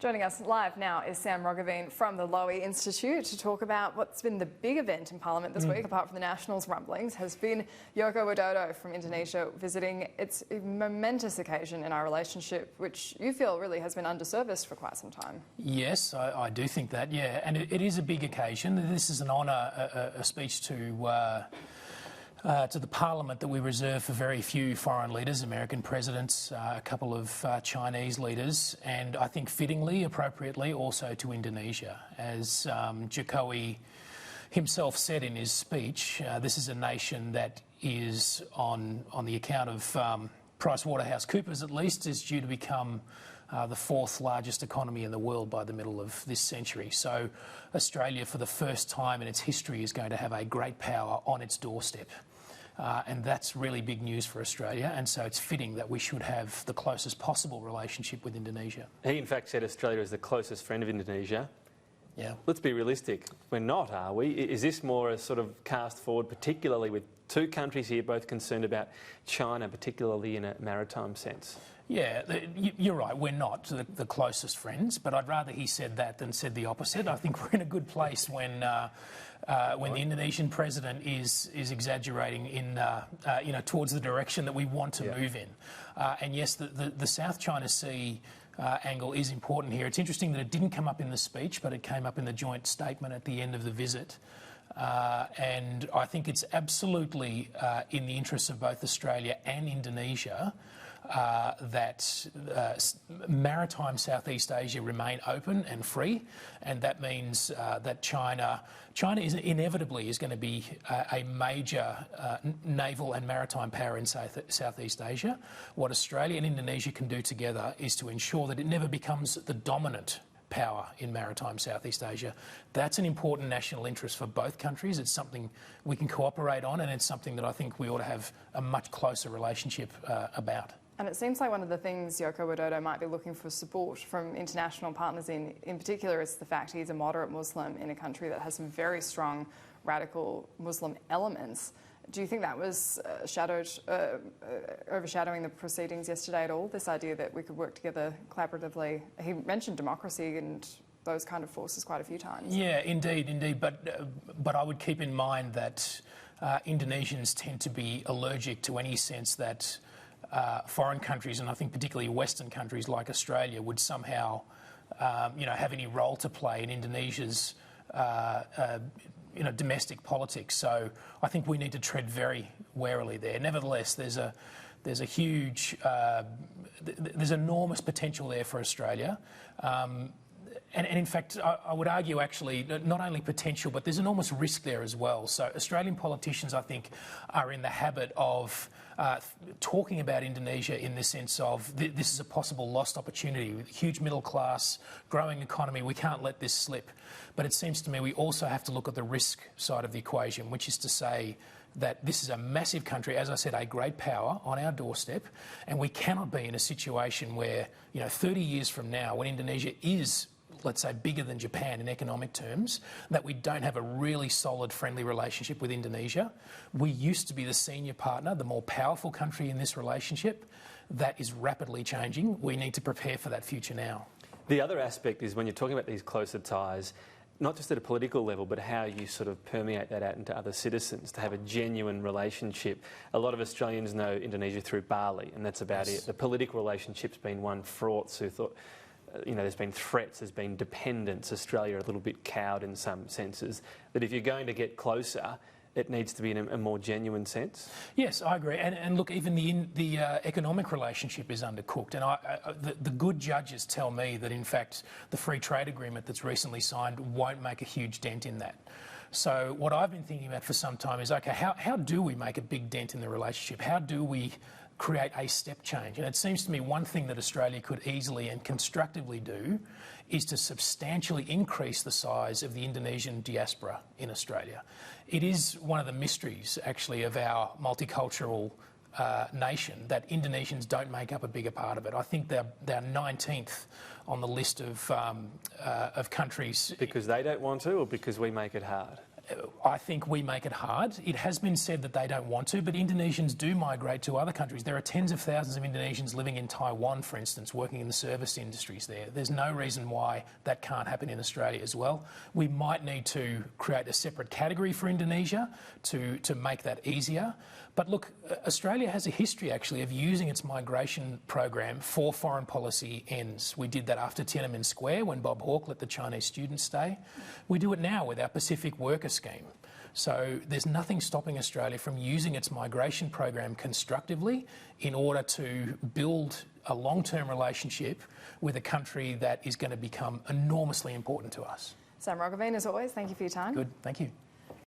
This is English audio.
Joining us live now is Sam Roggeveen from the Lowy Institute to talk about what's been the big event in Parliament this week, apart from the Nationals rumblings, has been Joko Widodo from Indonesia visiting. It's a momentous occasion in our relationship, which you feel really has been underserviced for quite some time. Yes, I do think that, yeah. And it is a big occasion. This is an honour, a speech to the Parliament that we reserve for very few foreign leaders, American presidents, a couple of Chinese leaders, and I think fittingly, appropriately, also to Indonesia. As Jokowi himself said in his speech, this is a nation that is, on the account of PricewaterhouseCoopers at least, is due to become the fourth largest economy in the world by the middle of this century. So Australia, for the first time in its history, is going to have a great power on its doorstep. And that's really big news for Australia, and so it's fitting that we should have the closest possible relationship with Indonesia. He in fact said Australia is the closest friend of Indonesia. Yeah. Let's be realistic. We're not, are we? Is this more a sort of cast forward, particularly with two countries here both concerned about China, particularly in a maritime sense? Yeah, you're right, we're not the closest friends, but I'd rather he said that than said the opposite. I think we're in a good place when the Indonesian president is exaggerating in towards the direction that we want to move in. And yes, the South China Sea angle is important here. It's interesting that it didn't come up in the speech, but it came up in the joint statement at the end of the visit. And I think it's absolutely in the interests of both Australia and Indonesia that maritime Southeast Asia remain open and free, and that means that China is inevitably going to be a major naval and maritime power in Southeast Asia. What Australia and Indonesia can do together is to ensure that it never becomes the dominant power in maritime Southeast Asia. That's an important national interest for both countries. It's something we can cooperate on, and it's something that I think we ought to have a much closer relationship about. And it seems like one of the things Joko Widodo might be looking for support from international partners in particular is the fact he's a moderate Muslim in a country that has some very strong radical Muslim elements. Do you think that was overshadowing the proceedings yesterday at all, this idea that we could work together collaboratively? He mentioned democracy and those kind of forces quite a few times. Yeah, indeed. But I would keep in mind that Indonesians tend to be allergic to any sense that foreign countries, and I think particularly Western countries like Australia, would somehow have any role to play in Indonesia's domestic politics. So I think we need to tread very warily there. Nevertheless, there's enormous potential there for Australia. And in fact, I would argue actually not only potential, but there's enormous risk there as well. So Australian politicians, I think, are in the habit of talking about Indonesia in the sense of this is a possible lost opportunity, with a huge middle class, growing economy. We can't let this slip. But it seems to me we also have to look at the risk side of the equation, which is to say that this is a massive country, as I said, a great power on our doorstep, and we cannot be in a situation where, 30 years from now, when Indonesia is, let's say, bigger than Japan in economic terms, that we don't have a really solid, friendly relationship with Indonesia. We used to be the senior partner, the more powerful country in this relationship. That is rapidly changing. We need to prepare for that future now. The other aspect is when you're talking about these closer ties, not just at a political level, but how you sort of permeate that out into other citizens to have a genuine relationship. A lot of Australians know Indonesia through Bali, and that's about it. The political relationship's been one fraught who thought, there's been threats, there's been dependence. Australia a little bit cowed in some senses. That if you're going to get closer, it needs to be in a more genuine sense. Yes, I agree. And look, even the economic relationship is undercooked. And the good judges tell me that, in fact, the free trade agreement that's recently signed won't make a huge dent in that. So what I've been thinking about for some time is, okay, how do we make a big dent in the relationship? How do we create a step change? And it seems to me one thing that Australia could easily and constructively do is to substantially increase the size of the Indonesian diaspora in Australia. It is one of the mysteries, actually, of our multicultural nation that Indonesians don't make up a bigger part of it. I think they're 19th on the list of countries. Because they don't want to, or because we make it hard? I think we make it hard. It has been said that they don't want to, but Indonesians do migrate to other countries. There are tens of thousands of Indonesians living in Taiwan, for instance, working in the service industries there. There's no reason why that can't happen in Australia as well. We might need to create a separate category for Indonesia to make that easier. But look, Australia has a history actually of using its migration program for foreign policy ends. We did that after Tiananmen Square when Bob Hawke let the Chinese students stay. We do it now with our Pacific Worker Scheme. So there's nothing stopping Australia from using its migration program constructively in order to build a long-term relationship with a country that is going to become enormously important to us. Sam Roggeveen, as always, thank you for your time. Good, thank you.